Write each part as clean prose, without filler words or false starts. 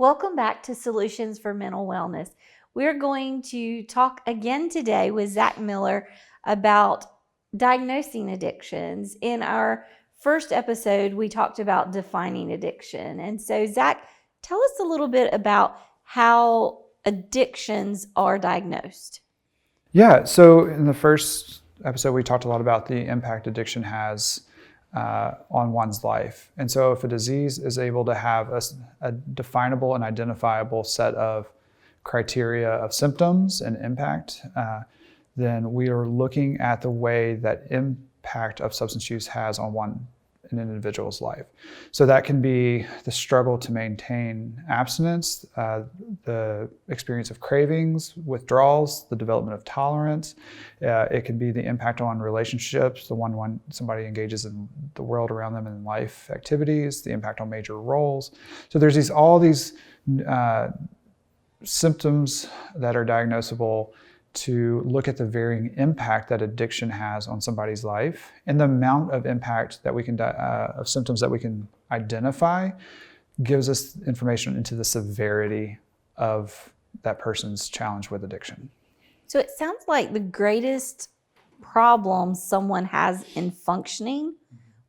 Welcome back to Solutions for Mental Wellness. We're going to talk again today with Zach Miller about diagnosing addictions. In our first episode, we talked about defining addiction. And so, Zach, tell us a little bit about how addictions are diagnosed. Yeah, so in the first episode, we talked a lot about the impact addiction has on one's life. And so if a disease is able to have a definable and identifiable set of criteria of symptoms and impact, then we are looking at the way that impact of substance use has on an individual's life. So that can be the struggle to maintain abstinence, the experience of cravings, withdrawals, the development of tolerance. It can be the impact on relationships, the one when somebody engages in the world around them and life activities, the impact on major roles. So there's all these symptoms that are diagnosable to look at the varying impact that addiction has on somebody's life, and the amount of impact that we can, of symptoms that we can identify gives us information into the severity of that person's challenge with addiction. So it sounds like the greatest problem someone has in functioning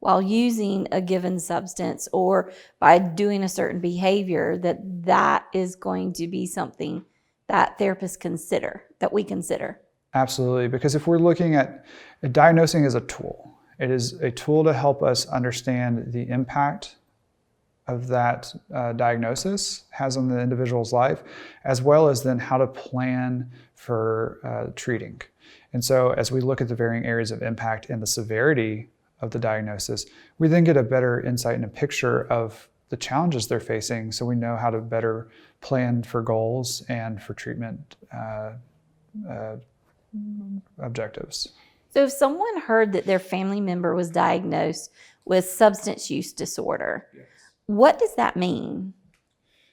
while using a given substance or by doing a certain behavior, that is going to be something that therapists consider, that we consider. Absolutely, because if we're looking at diagnosing is a tool. It is a tool to help us understand the impact of that diagnosis has on the individual's life, as well as then how to plan for treating. And so as we look at the varying areas of impact and the severity of the diagnosis, we then get a better insight and a picture of the challenges they're facing, so we know how to better plan for goals and for treatment objectives. So if someone heard that their family member was diagnosed with substance use disorder, yes, what does that mean?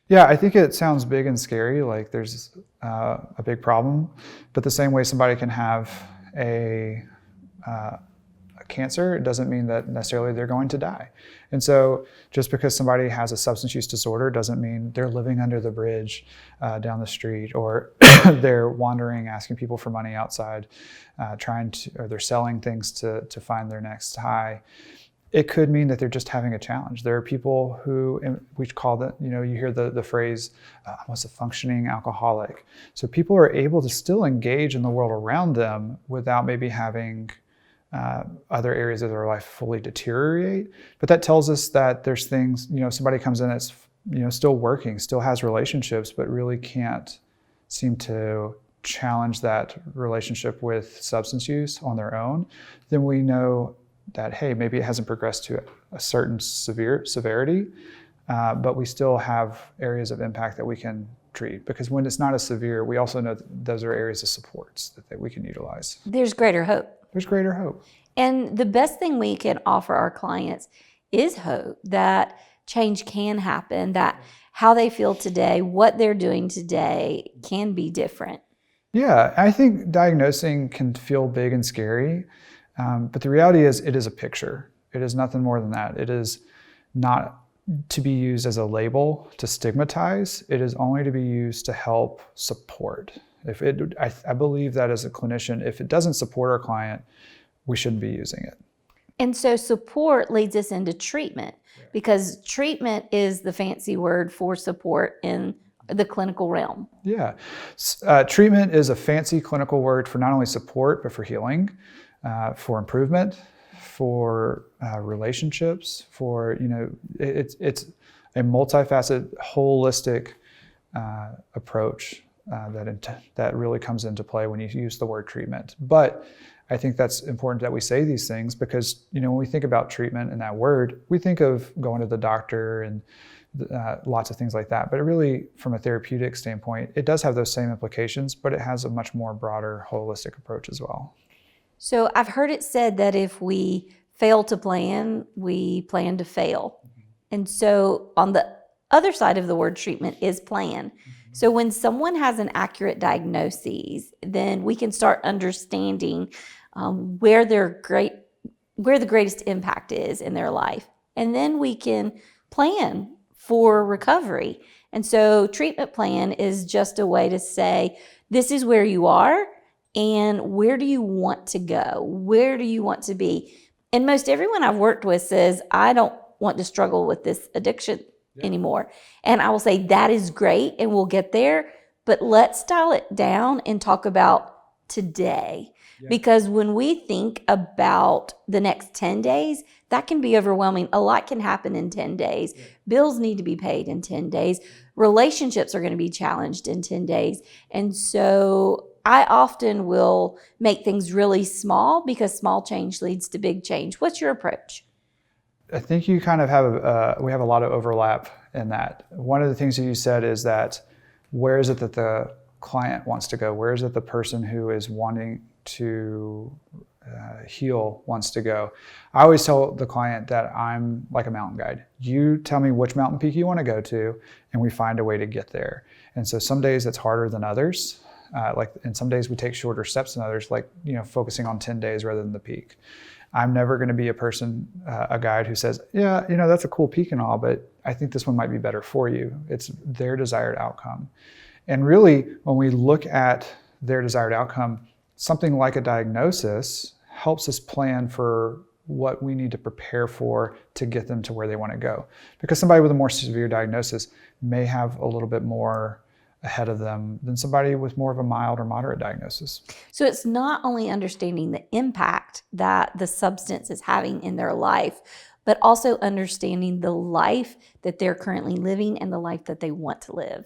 Yeah, I think it sounds big and scary, like there's a big problem, but the same way somebody can have a cancer, it doesn't mean that necessarily they're going to die. And so just because somebody has a substance use disorder doesn't mean they're living under the bridge down the street, or they're wandering, asking people for money outside, or they're selling things to find their next high. It could mean that they're just having a challenge. There are people who, we call that, you hear the phrase, almost a functioning alcoholic. So people are able to still engage in the world around them without maybe having other areas of their life fully deteriorate. But that tells us that there's things, somebody comes in that's, still working, still has relationships, but really can't seem to challenge that relationship with substance use on their own. Then we know that, hey, maybe it hasn't progressed to a certain severity, but we still have areas of impact that we can treat. Because when it's not as severe, we also know that those are areas of supports that we can utilize. There's greater hope. There's greater hope. And the best thing we can offer our clients is hope that change can happen, that how they feel today, what they're doing today can be different. Yeah, I think diagnosing can feel big and scary, but the reality is it is a picture. It is nothing more than that. It is not to be used as a label to stigmatize. It is only to be used to help support. I believe that as a clinician, if it doesn't support our client, we shouldn't be using it. And so support leads us into treatment, because treatment is the fancy word for support in the clinical realm. Yeah. Treatment is a fancy clinical word for not only support, but for healing, for improvement, for relationships, for, it's a multifaceted, holistic approach that really comes into play when you use the word treatment. But I think that's important that we say these things because, when we think about treatment and that word, we think of going to the doctor and lots of things like that. But it really, from a therapeutic standpoint, it does have those same implications, but it has a much more broader, holistic approach as well. So I've heard it said that if we fail to plan, we plan to fail. And so on the other side of the word treatment is plan. So when someone has an accurate diagnosis, then we can start understanding where the greatest impact is in their life. And then we can plan for recovery. And so treatment plan is just a way to say, this is where you are and where do you want to go? Where do you want to be? And most everyone I've worked with says, I don't want to struggle with this addiction anymore. And I will say, that is great and we'll get there, but let's dial it down and talk about today. Because when we think about the next 10 days, that can be overwhelming. A lot can happen in 10 days. Bills need to be paid in 10 days. Relationships are going to be challenged in 10 days. And so I often will make things really small because small change leads to big change. What's your approach? I think you kind of have, we have a lot of overlap in that. One of the things that you said is that where is it that the client wants to go? Where is it the person who is wanting to heal wants to go? I always tell the client that I'm like a mountain guide. You tell me which mountain peak you want to go to, and we find a way to get there. And so some days it's harder than others. And some days we take shorter steps than others, like, focusing on 10 days rather than the peak. I'm never going to be a person, a guide who says, yeah, that's a cool peak and all, but I think this one might be better for you. It's their desired outcome. And really, when we look at their desired outcome, something like a diagnosis helps us plan for what we need to prepare for to get them to where they want to go. Because somebody with a more severe diagnosis may have a little bit more ahead of them than somebody with more of a mild or moderate diagnosis. So it's not only understanding the impact that the substance is having in their life, but also understanding the life that they're currently living and the life that they want to live.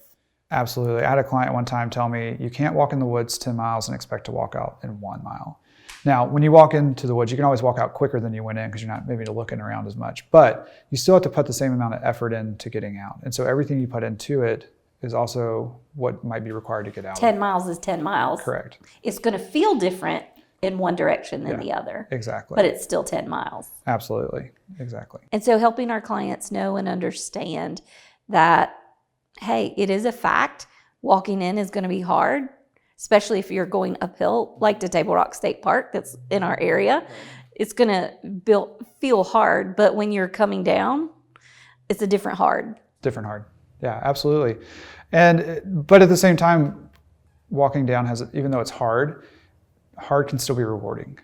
Absolutely. I had a client one time tell me, you can't walk in the woods 10 miles and expect to walk out in 1 mile. Now, when you walk into the woods, you can always walk out quicker than you went in because you're not maybe looking around as much, but you still have to put the same amount of effort into getting out. And so everything you put into it is also what might be required to get out. 10 miles is 10 miles. Correct. It's going to feel different in one direction than the other. Exactly. But it's still 10 miles. Absolutely. Exactly. And so helping our clients know and understand that, hey, it is a fact. Walking in is going to be hard, especially if you're going uphill, like to Table Rock State Park that's in our area. It's going to feel hard, but when you're coming down, it's a different hard. Different hard. Yeah, absolutely. But at the same time, walking down even though it's hard can still be rewarding.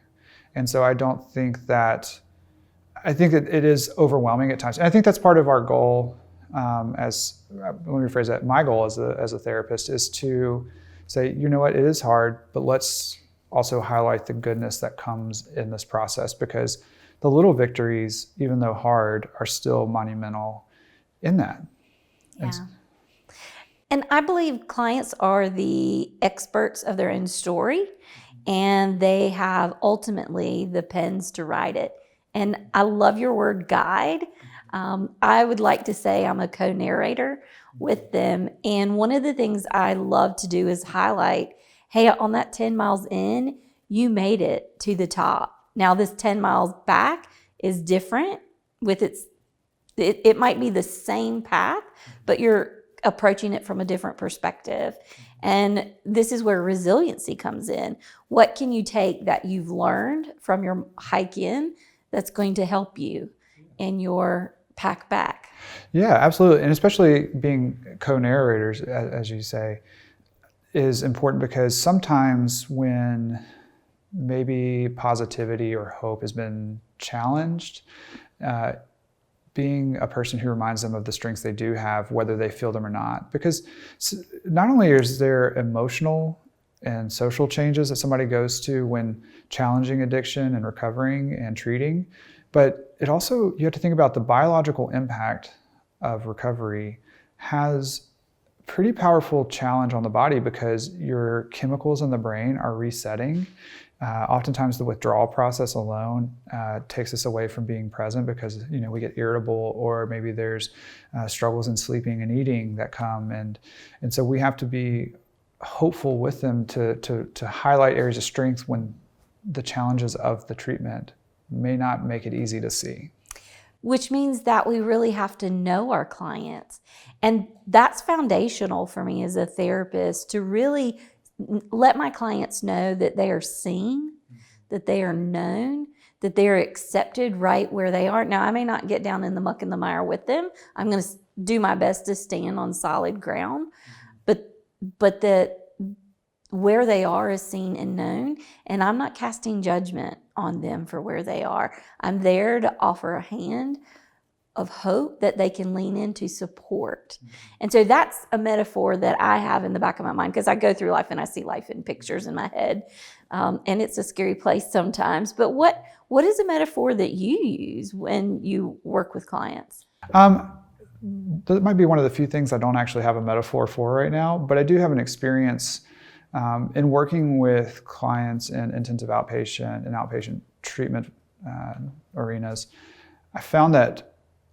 And so I think that it is overwhelming at times. And I think that's part of our goal let me rephrase that. My goal as a therapist is to say, it is hard, but let's also highlight the goodness that comes in this process, because the little victories, even though hard, are still monumental in that. Yeah. And I believe clients are the experts of their own story, and they have ultimately the pens to write it. And I love your word guide. I would like to say I'm a co-narrator with them. And one of the things I love to do is highlight, hey, on that 10 miles in, you made it to the top. Now this 10 miles back is different with it might be the same path, but you're approaching it from a different perspective. And this is where resiliency comes in. What can you take that you've learned from your hike in that's going to help you in your pack back? Yeah, absolutely. And especially being co-narrators, as you say, is important, because sometimes when maybe positivity or hope has been challenged, being a person who reminds them of the strengths they do have, whether they feel them or not. Because not only is there emotional and social changes that somebody goes to when challenging addiction and recovering and treating, but it also, you have to think about the biological impact of recovery has pretty powerful challenge on the body, because your chemicals in the brain are resetting. Oftentimes the withdrawal process alone takes us away from being present, because we get irritable, or maybe there's struggles in sleeping and eating that come, and so we have to be hopeful with them to highlight areas of strength when the challenges of the treatment may not make it easy to see. Which means that we really have to know our clients, and that's foundational for me as a therapist, to really let my clients know that they are seen, that they are known, that they are accepted right where they are. Now, I may not get down in the muck and the mire with them. I'm going to do my best to stand on solid ground, but that where they are is seen and known, and I'm not casting judgment on them for where they are. I'm there to offer a hand of hope that they can lean into support. And so that's a metaphor that I have in the back of my mind, because I go through life and I see life in pictures in my head, and it's a scary place sometimes. But what is a metaphor that you use when you work with clients? That might be one of the few things I don't actually have a metaphor for right now, but I do have an experience in working with clients in intensive outpatient and outpatient treatment arenas. I found that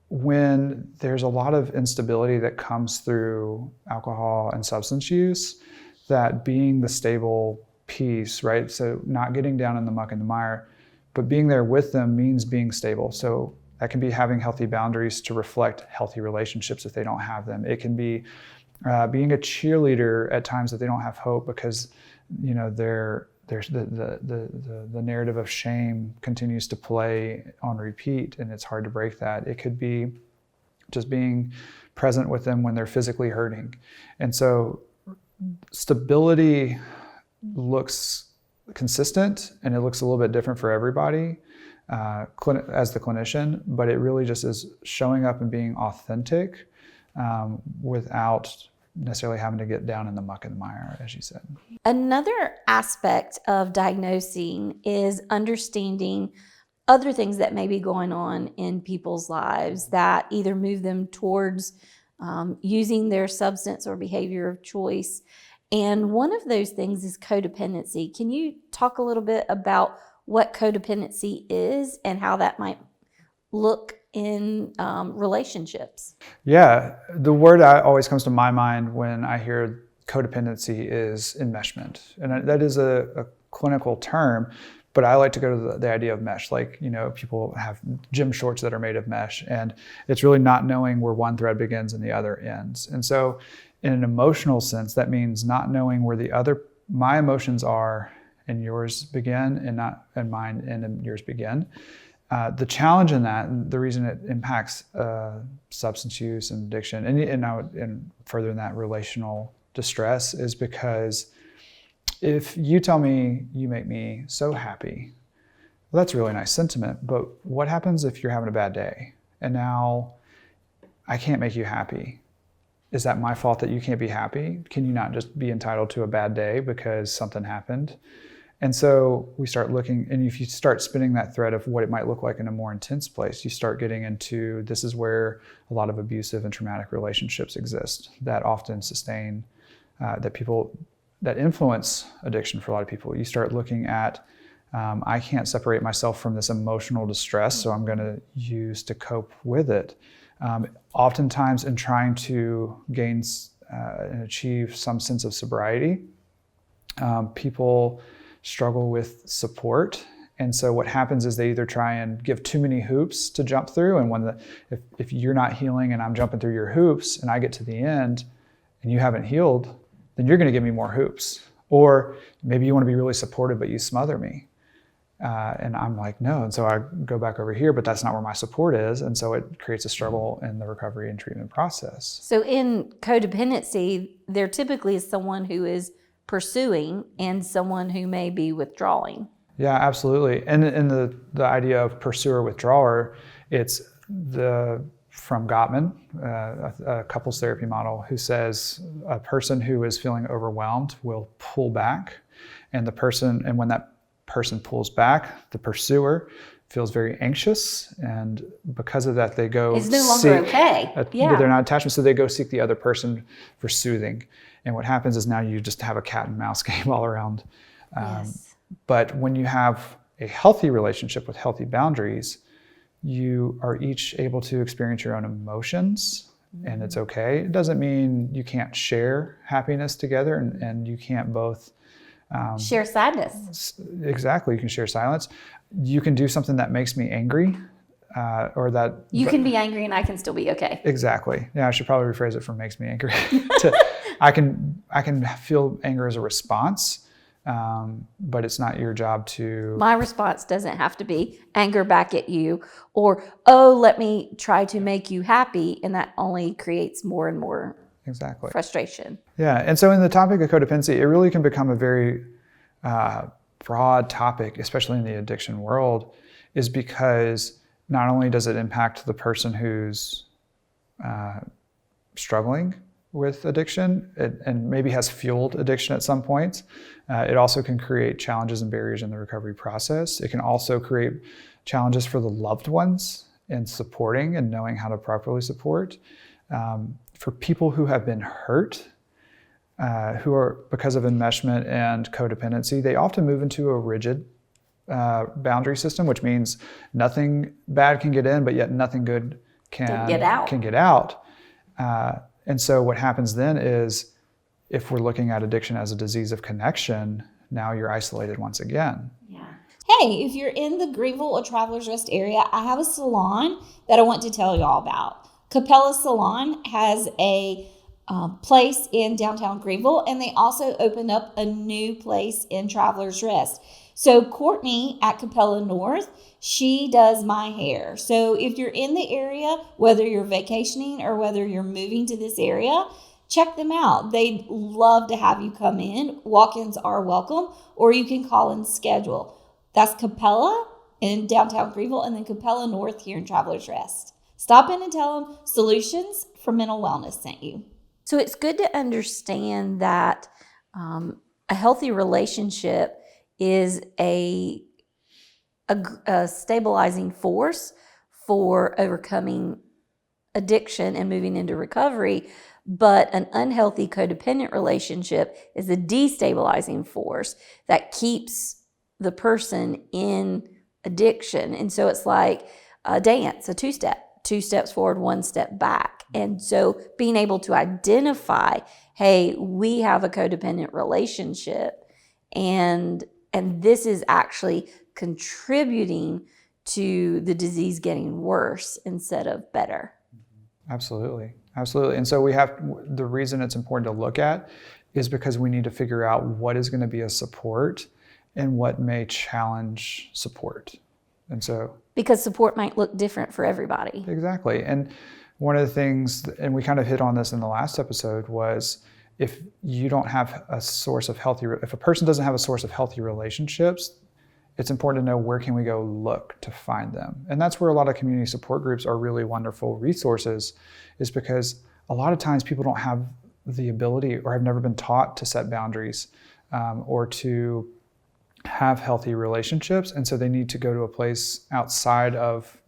when there's a lot of instability that comes through alcohol and substance use, that being the stable piece, right? So not getting down in the muck and the mire, but being there with them means being stable. So that can be having healthy boundaries to reflect healthy relationships if they don't have them. It can be being a cheerleader at times that they don't have hope because, you know, there's the narrative of shame continues to play on repeat, and it's hard to break that. It could be just being present with them when they're physically hurting. And so stability looks consistent, and it looks a little bit different for everybody as the clinician, but it really just is showing up and being authentic without necessarily having to get down in the muck and the mire, as you said. Another aspect of diagnosing is understanding other things that may be going on in people's lives that either move them towards using their substance or behavior of choice. And one of those things is codependency. Can you talk a little bit about what codependency is and how that might look in relationships? Yeah, the word that always comes to my mind when I hear codependency is enmeshment. And that is a clinical term, but I like to go to the idea of mesh. Like, you know, people have gym shorts that are made of mesh, and it's really not knowing where one thread begins and the other ends. And so in an emotional sense, that means not knowing where my emotions are and yours begin, and mine and yours begin. The challenge in that, and the reason it impacts substance use and addiction, and further than that, relational distress, is because if you tell me you make me so happy, well, that's a really nice sentiment, but what happens if you're having a bad day and now I can't make you happy? Is that my fault that you can't be happy? Can you not just be entitled to a bad day because something happened? And so we start looking, and if you start spinning that thread of what it might look like in a more intense place, you start getting into, this is where a lot of abusive and traumatic relationships exist that often sustain, that influence addiction for a lot of people. You start looking at, I can't separate myself from this emotional distress, so I'm gonna use to cope with it. Oftentimes in trying to gain and achieve some sense of sobriety, people struggle with support. And so what happens is they either try and give too many hoops to jump through, and if you're not healing and I'm jumping through your hoops and I get to the end and you haven't healed, then you're gonna give me more hoops. Or maybe you wanna be really supportive, but you smother me. And I'm like, no. And so I go back over here, but that's not where my support is. And so it creates a struggle in the recovery and treatment process. So in codependency, there typically is someone who is pursuing and someone who may be withdrawing. Yeah, absolutely. And the idea of pursuer withdrawer, it's from Gottman, a couples therapy model, who says a person who is feeling overwhelmed will pull back, and when that person pulls back, the pursuer feels very anxious, and because of that, they go it's no longer okay. They're not attachment, so they go seek the other person for soothing. And what happens is now you just have a cat and mouse game all around. Yes. But when you have a healthy relationship with healthy boundaries, you are each able to experience your own emotions, and it's okay. It doesn't mean you can't share happiness together, and you can't both share sadness. Exactly. You can share silence. You can do something that makes me angry, or that you can be angry and I can still be okay. Exactly. Yeah, I should probably rephrase it from makes me angry to I can feel anger as a response, but it's not your job to. My response doesn't have to be anger back at you or, oh, let me try to make you happy. And that only creates more and more Exactly. frustration. Yeah. And so in the topic of codependency, it really can become a very broad topic, especially in the addiction world, is because not only does it impact the person who's struggling with addiction and maybe has fueled addiction at some points, it also can create challenges and barriers in the recovery process. It can also create challenges for the loved ones in supporting and knowing how to properly support. For people who have been hurt, who are, because of enmeshment and codependency, they often move into a rigid boundary system, which means nothing bad can get in, but yet nothing good can get out. And so what happens then is, if we're looking at addiction as a disease of connection, now you're isolated once again. Yeah. Hey, if you're in the Greenville or Travelers Rest area, I have a salon that I want to tell you all about. Capella Salon has a place in downtown Greenville, and they also opened up a new place in Travelers Rest. So Courtney at Capella North, she does my hair. So if you're in the area, whether you're vacationing or whether you're moving to this area, check them out. They'd love to have you come in. Walk-ins are welcome, or you can call and schedule. That's Capella in downtown Greenville, and then Capella North here in Travelers Rest. Stop in and tell them Solutions for Mental Wellness sent you. So it's good to understand that a healthy relationship is a stabilizing force for overcoming addiction and moving into recovery, but an unhealthy codependent relationship is a destabilizing force that keeps the person in addiction. And so it's like a dance, a two-step, 2 steps forward, 1 step back. And so being able to identify, hey, we have a codependent relationship, and this is actually contributing to the disease getting worse instead of better. Absolutely. Absolutely. And so the reason it's important to look at is because we need to figure out what is going to be a support and what may challenge support. And so, because support might look different for everybody. Exactly. And one of the things, and we kind of hit on this in the last episode, was if you don't have a source of if a person doesn't have a source of healthy relationships, it's important to know where can we go look to find them. And that's where a lot of community support groups are really wonderful resources, is because a lot of times people don't have the ability or have never been taught to set boundaries or to have healthy relationships. And so they need to go to a place outside of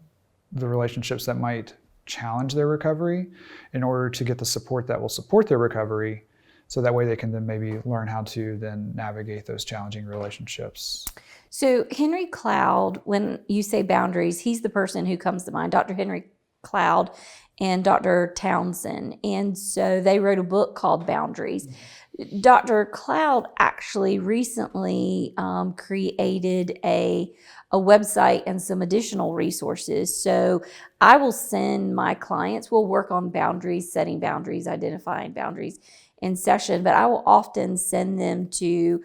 the relationships that might challenge their recovery in order to get the support that will support their recovery. So that way they can then maybe learn how to then navigate those challenging relationships. So Henry Cloud, when you say boundaries, he's the person who comes to mind, Dr. Henry Cloud and Dr. Townsend. And so they wrote a book called Boundaries. Dr. Cloud actually recently created a website and some additional resources. So I will send my clients, we'll work on boundaries, setting boundaries, identifying boundaries in session, but I will often send them to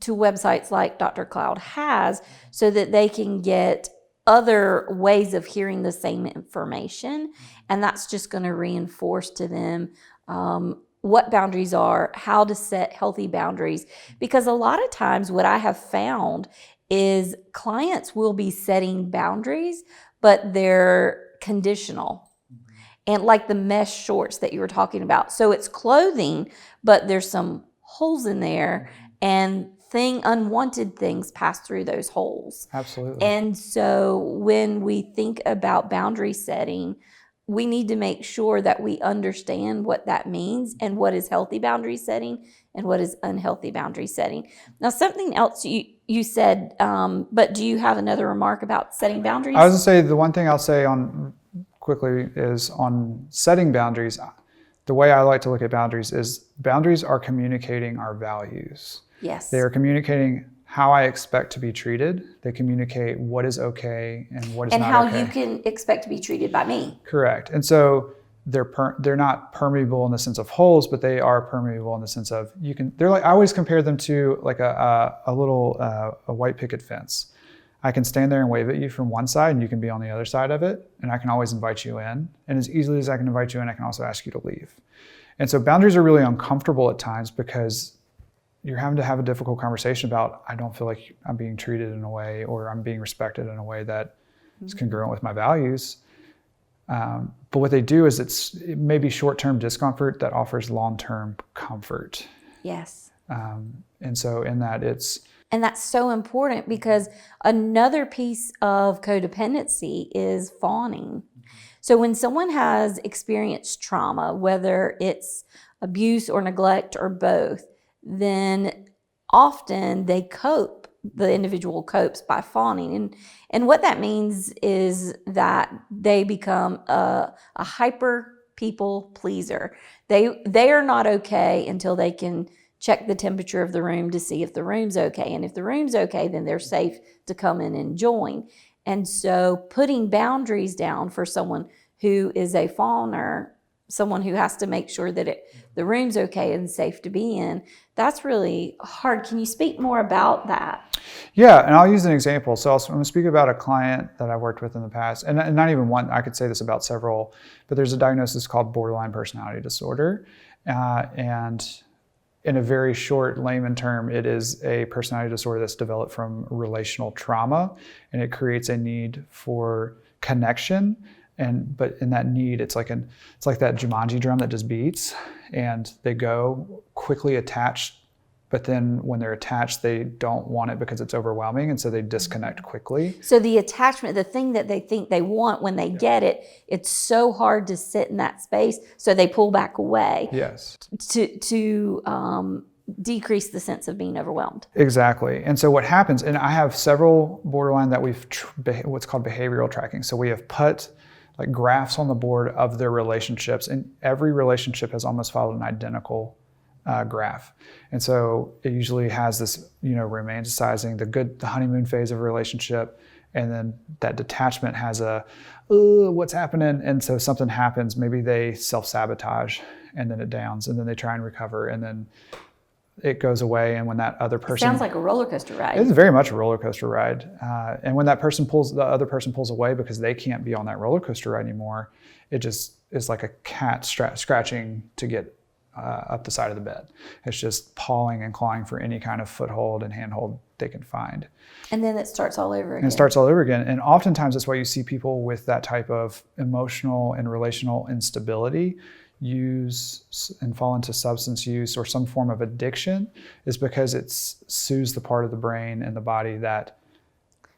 websites like Dr. Cloud has, so that they can get other ways of hearing the same information. And that's just going to reinforce to them what boundaries are, how to set healthy boundaries. Because a lot of times what I have found is clients will be setting boundaries, but they're conditional. And like the mesh shorts that you were talking about. So it's clothing, but there's some holes in there, and unwanted things pass through those holes. Absolutely. And so when we think about boundary setting, we need to make sure that we understand what that means and what is healthy boundary setting and what is unhealthy boundary setting. Now, something else you said, but do you have another remark about setting boundaries? I was going to say, the one thing I'll say on quickly is on setting boundaries. The way I like to look at boundaries is boundaries are communicating our values. Yes. They are communicating how I expect to be treated. They communicate what is okay and what is not okay. And how you can expect to be treated by me. Correct. And so they're not permeable in the sense of holes, but they are permeable in the sense of they're like, I always compare them to like a little white picket fence. I can stand there and wave at you from one side and you can be on the other side of it. And I can always invite you in. And as easily as I can invite you in, I can also ask you to leave. And so boundaries are really uncomfortable at times because you're having to have a difficult conversation about, I don't feel like I'm being treated in a way, or I'm being respected in a way that is congruent with my values. But what they do is it may be short-term discomfort that offers long-term comfort. Yes. And so in that And that's so important, because another piece of codependency is fawning. So when someone has experienced trauma, whether it's abuse or neglect or both, then often the individual copes by fawning. And what that means is that they become a hyper people pleaser. They are not okay until they can check the temperature of the room to see if the room's okay. And if the room's okay, then they're safe to come in and join. And so putting boundaries down for someone who is a fawner, someone who has to make sure that the room's okay and safe to be in, that's really hard. Can you speak more about that? Yeah, and I'll use an example. So I'm going to speak about a client that I've worked with in the past, and not even one, I could say this about several, but there's a diagnosis called borderline personality disorder. And in a very short layman term, it is a personality disorder that's developed from relational trauma, and it creates a need for connection. But in that need, it's like that Jumanji drum that just beats, and they go quickly attached, but then when they're attached, they don't want it because it's overwhelming, and so they disconnect quickly. So the attachment, the thing that they think they want, when they get it, it's so hard to sit in that space, so they pull back away. Yes. To decrease the sense of being overwhelmed. Exactly. And so what happens, and I have several borderline that we've what's called behavioral tracking. So we have put like graphs on the board of their relationships, and every relationship has almost followed an identical graph. And so it usually has this, romanticizing the honeymoon phase of a relationship, and then that detachment has what's happening? And so something happens, maybe they self-sabotage, and then it downs, and then they try and recover, and then it goes away. And when that other person... It sounds like a roller coaster ride. It's very much a roller coaster ride. And when the other person pulls away because they can't be on that roller coaster ride anymore, it just is like a cat scratching to get up the side of the bed. It's just pawing and clawing for any kind of foothold and handhold they can find. And then it starts all over again. And it starts all over again. And oftentimes that's why you see people with that type of emotional and relational instability use and fall into substance use or some form of addiction, is because it soothes the part of the brain and the body that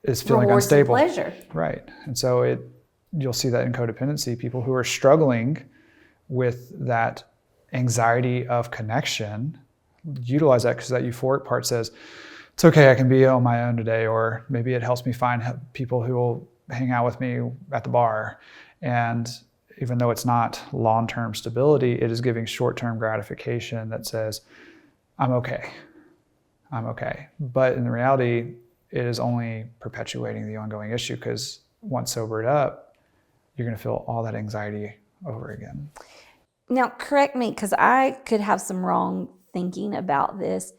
is feeling rewards unstable. And pleasure. Right. And so you'll see that in codependency, people who are struggling with that anxiety of connection utilize that, because that euphoric part says, it's okay, I can be on my own today, or maybe it helps me find people who will hang out with me at the bar. And even though it's not long-term stability, it is giving short-term gratification that says, I'm okay. But in reality, it is only perpetuating the ongoing issue, because once sobered up, you're going to feel all that anxiety over again. Now, correct me, because I could have some wrong thinking about this,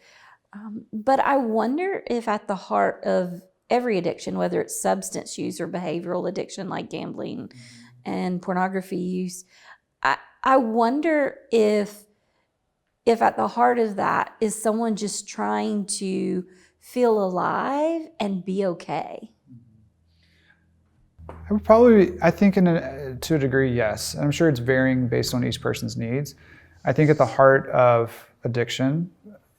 but I wonder if at the heart of every addiction, whether it's substance use or behavioral addiction like gambling and pornography use, I wonder if at the heart of that is someone just trying to feel alive and be okay. I think to a degree, yes. And I'm sure it's varying based on each person's needs. I think at the heart of addiction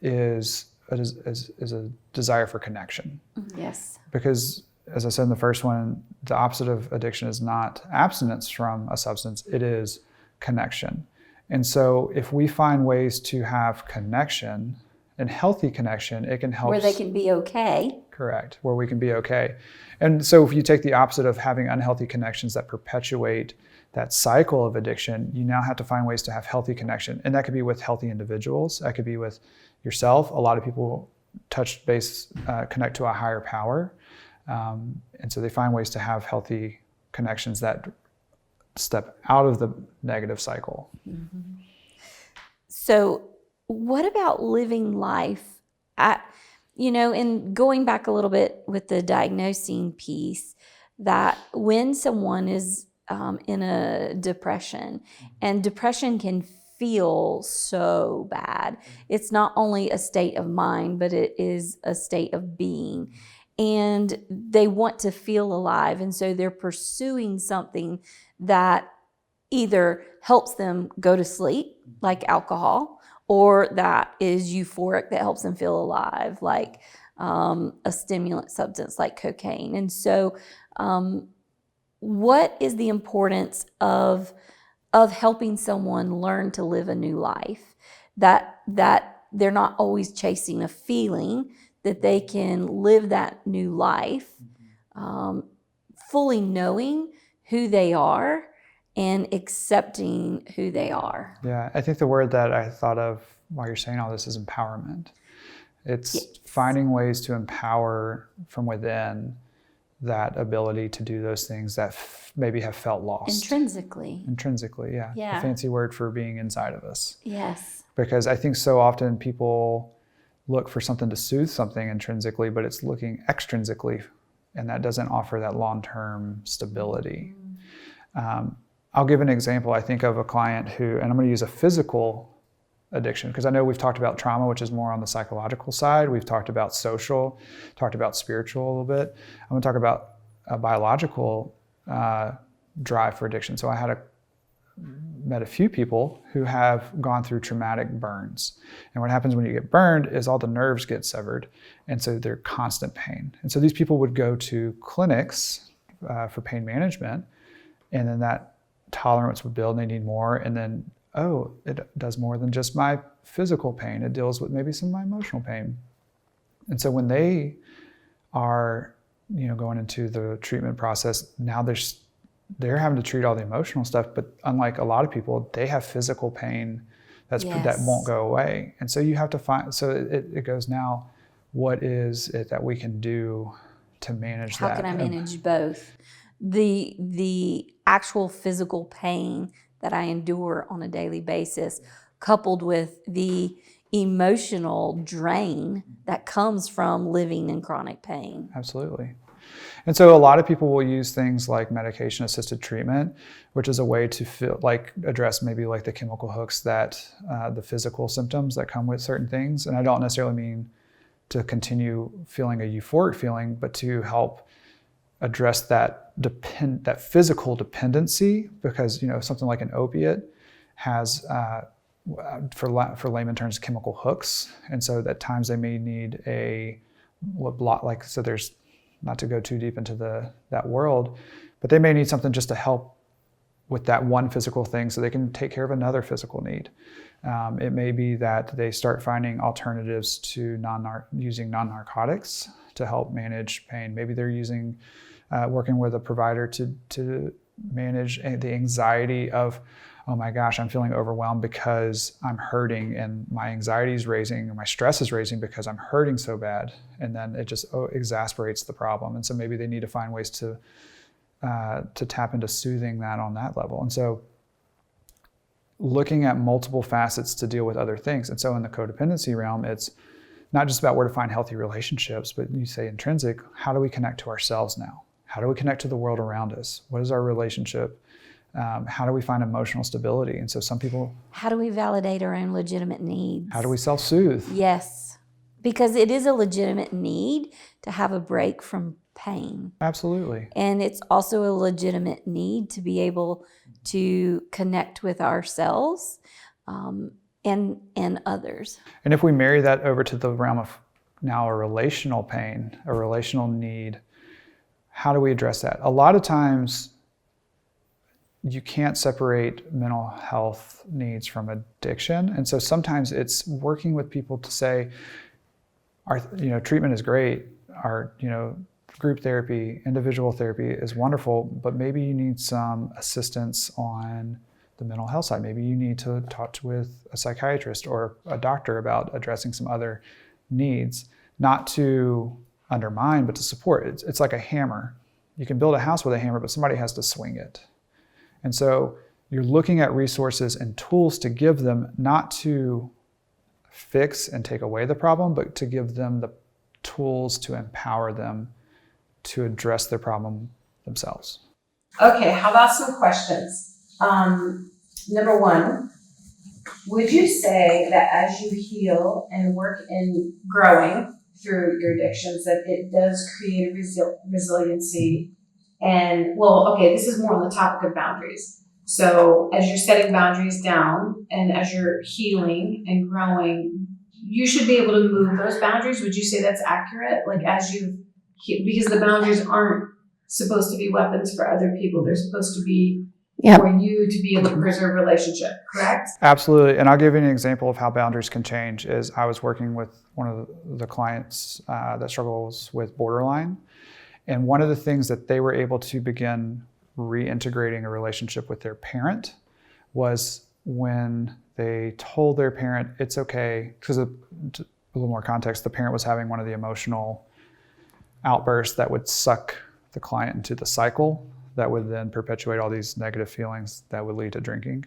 is a desire for connection. Yes. Because as I said in the first one, the opposite of addiction is not abstinence from a substance, it is connection. And so if we find ways to have connection and healthy connection, it can help. Where they can be okay. Correct, where we can be okay. And so if you take the opposite of having unhealthy connections that perpetuate that cycle of addiction, you now have to find ways to have healthy connection. And that could be with healthy individuals, that could be with yourself. A lot of people connect to a higher power. And so they find ways to have healthy connections that step out of the negative cycle. So what about living life and going back a little bit with the diagnosing piece, that when someone is in a depression, and depression can feel so bad, it's not only a state of mind, but it is a state of being, and they want to feel alive, and so they're pursuing something that either helps them go to sleep, like alcohol, or that is euphoric, that helps them feel alive, like a stimulant substance like cocaine. And so what is the importance of helping someone learn to live a new life, that they're not always chasing a feeling, that they can live that new life fully knowing who they are and accepting who they are? Yeah, I think the word that I thought of while you're saying all this is empowerment. It's finding ways to empower from within that ability to do those things that maybe have felt lost. Intrinsically, yeah. A fancy word for being inside of us. Yes. Because I think so often people look for something to soothe something intrinsically, but it's looking extrinsically, and that doesn't offer that long-term stability. I'll give an example. I think of a client who, and I'm going to use a physical addiction, because I know we've talked about trauma, which is more on the psychological side. We've talked about social, talked about spiritual a little bit. I'm going to talk about a biological drive for addiction. So I met a few people who have gone through traumatic burns. And what happens when you get burned is all the nerves get severed. And so they're constant pain. And so these people would go to clinics for pain management, and then that tolerance would build and they need more. And then, it does more than just my physical pain. It deals with maybe some of my emotional pain. And so when they are, going into the treatment process, now they're having to treat all the emotional stuff, but unlike a lot of people, they have physical pain that won't go away. And so you have to find, so it goes now, what is it that we can do to manage that? How can I manage both? The actual physical pain that I endure on a daily basis, coupled with the emotional drain that comes from living in chronic pain. Absolutely. And so a lot of people will use things like medication-assisted treatment, which is a way to address maybe like the chemical hooks that the physical symptoms that come with certain things. And I don't necessarily mean to continue feeling a euphoric feeling, but to help address that physical dependency, because something like an opiate has, for layman terms, chemical hooks, and so at times they may need so there's, not to go too deep into that world, but they may need something just to help with that one physical thing so they can take care of another physical need. It may be that they start finding alternatives to using non-narcotics to help manage pain. Maybe they're working with a provider to manage the anxiety of, oh my gosh, I'm feeling overwhelmed because I'm hurting, and my anxiety is raising, and my stress is raising because I'm hurting so bad. And then it just exasperates the problem. And so maybe they need to find ways to tap into soothing that on that level. And so looking at multiple facets to deal with other things. And so in the codependency realm, it's not just about where to find healthy relationships, but you say intrinsic, how do we connect to ourselves now? How do we connect to the world around us? What is our relationship? How do we find emotional stability? And so some people... How do we validate our own legitimate needs? How do we self-soothe? Yes, because it is a legitimate need to have a break from pain. Absolutely. And it's also a legitimate need to be able to connect with ourselves and others. And if we marry that over to the realm of now a relational pain, a relational need, how do we address that? A lot of times you can't separate mental health needs from addiction. And so sometimes it's working with people to say, treatment is great. Our, group therapy, individual therapy is wonderful, but maybe you need some assistance on the mental health side. Maybe you need to talk with a psychiatrist or a doctor about addressing some other needs, not to undermine, but to support. It's like a hammer. You can build a house with a hammer, but somebody has to swing it. And so you're looking at resources and tools to give them, not to fix and take away the problem, but to give them the tools to empower them to address their problem themselves. Okay, how about some questions? Number one, would you say that as you heal and work in growing through your addictions, that it does create resiliency? And well, okay, this is more on the topic of boundaries. So as you're setting boundaries down and as you're healing and growing, you should be able to move those boundaries. Would you say that's accurate? Like as you, because the boundaries aren't supposed to be weapons for other people. They're supposed to be for you to be able to preserve relationship, correct? Absolutely. And I'll give you an example of how boundaries can change. Is I was working with one of the clients that struggles with borderline. And one of the things that they were able to begin reintegrating a relationship with their parent was when they told their parent, it's okay, because a little more context, the parent was having one of the emotional outbursts that would suck the client into the cycle that would then perpetuate all these negative feelings that would lead to drinking.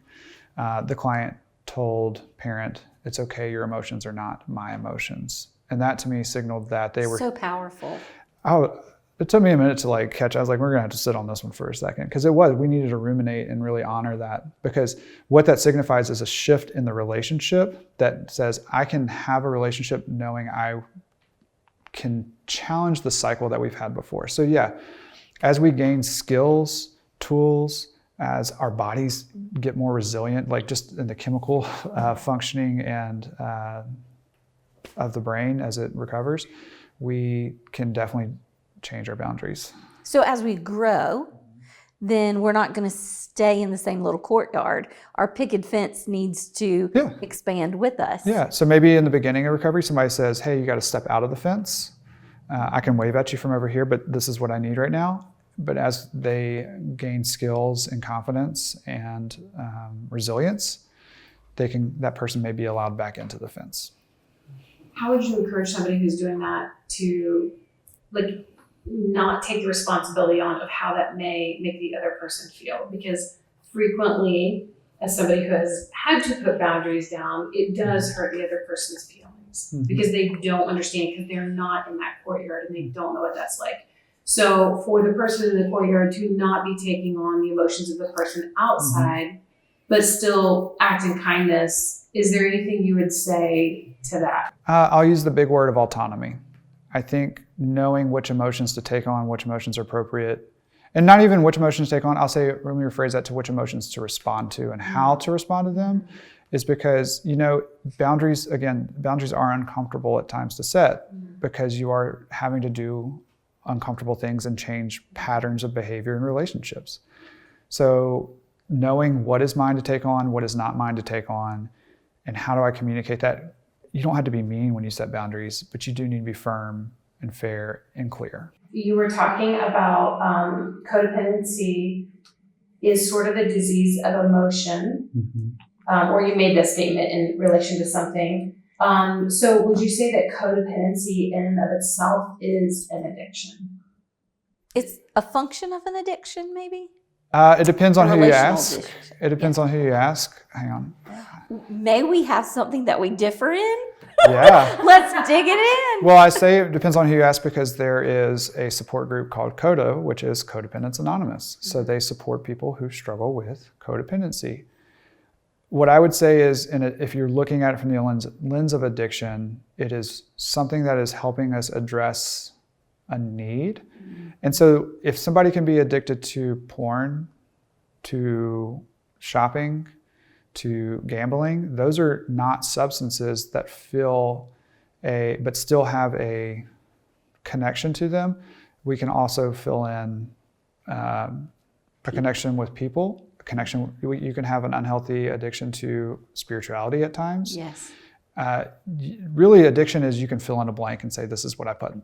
The client told parent, it's okay, your emotions are not my emotions. And that to me signaled that they were so powerful. It took me a minute to catch. I was like, we're gonna have to sit on this one for a second. Because we needed to ruminate and really honor that. Because what that signifies is a shift in the relationship that says, I can have a relationship knowing I can challenge the cycle that we've had before. So yeah, as we gain skills, tools, as our bodies get more resilient, like just in the chemical functioning and of the brain as it recovers, we can definitely change our boundaries. So as we grow, then we're not going to stay in the same little courtyard. Our picket fence needs to expand with us. Yeah. So maybe in the beginning of recovery, somebody says, hey, you got to step out of the fence. I can wave at you from over here, but this is what I need right now. But as they gain skills and confidence and resilience, that person may be allowed back into the fence. How would you encourage somebody who's doing that to not take the responsibility on of how that may make the other person feel? Because frequently, as somebody who has had to put boundaries down, it does hurt the other person's feelings because they don't understand, because they're not in that courtyard and they don't know what that's like. So for the person in the courtyard to not be taking on the emotions of the person outside, but still act in kindness, is there anything you would say to that? I'll use the big word of autonomy. I think knowing which emotions to take on, which emotions are appropriate, and not even which emotions to take on, let me rephrase that to which emotions to respond to and how to respond to them, is because, boundaries are uncomfortable at times to set because you are having to do uncomfortable things and change patterns of behavior in relationships. So knowing what is mine to take on, what is not mine to take on, and how do I communicate that? You don't have to be mean when you set boundaries, but you do need to be firm and fair and clear. You were talking about codependency is sort of a disease of emotion, or you made that statement in relation to something. So would you say that codependency in and of itself is an addiction? It's a function of an addiction, maybe? It depends on who you ask. Addiction. It depends on who you ask. Hang on. May we have something that we differ in? Yeah. Let's dig it in. Well, I say it depends on who you ask because there is a support group called CODO, which is Codependents Anonymous. So they support people who struggle with codependency. What I would say is, if you're looking at it from the lens of addiction, it is something that is helping us address a need. And so if somebody can be addicted to porn, to shopping, to gambling, those are not substances that but still have a connection to them. We can also fill in a connection with people, you can have an unhealthy addiction to spirituality at times. Yes. Really, addiction is you can fill in a blank and say, this is what I put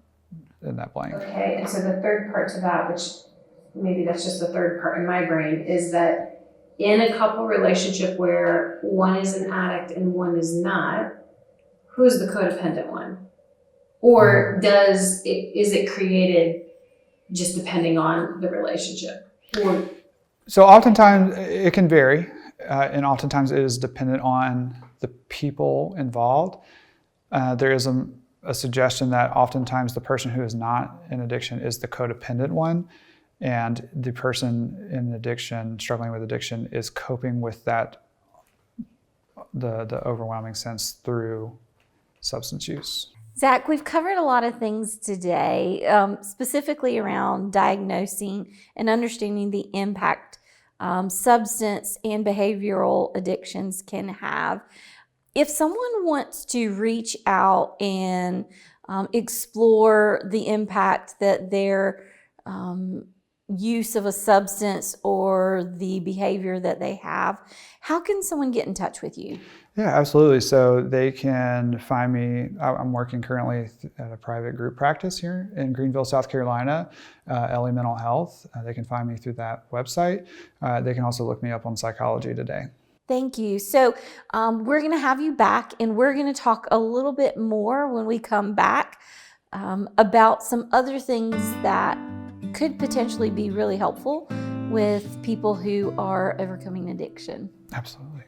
in that blank. Okay, and so the third part to that, which maybe that's just the third part in my brain, is that in a couple relationship where one is an addict and one is not, who's the codependent one? Or is it created just depending on the relationship? So oftentimes it can vary, and oftentimes it is dependent on the people involved. There is a suggestion that oftentimes the person who is not in addiction is the codependent one, and the person in addiction, struggling with addiction, is coping with that, the overwhelming sense through substance use. Zach, we've covered a lot of things today, specifically around diagnosing and understanding the impact substance and behavioral addictions can have. If someone wants to reach out and explore the impact that their use of a substance or the behavior that they have, how can someone get in touch with you? Yeah, absolutely. So they can find me. I'm working currently at a private group practice here in Greenville, South Carolina, LA Mental Health. They can find me through that website. They can also look me up on Psychology Today. Thank you. So we're going to have you back, and we're going to talk a little bit more when we come back about some other things that could potentially be really helpful with people who are overcoming addiction. Absolutely.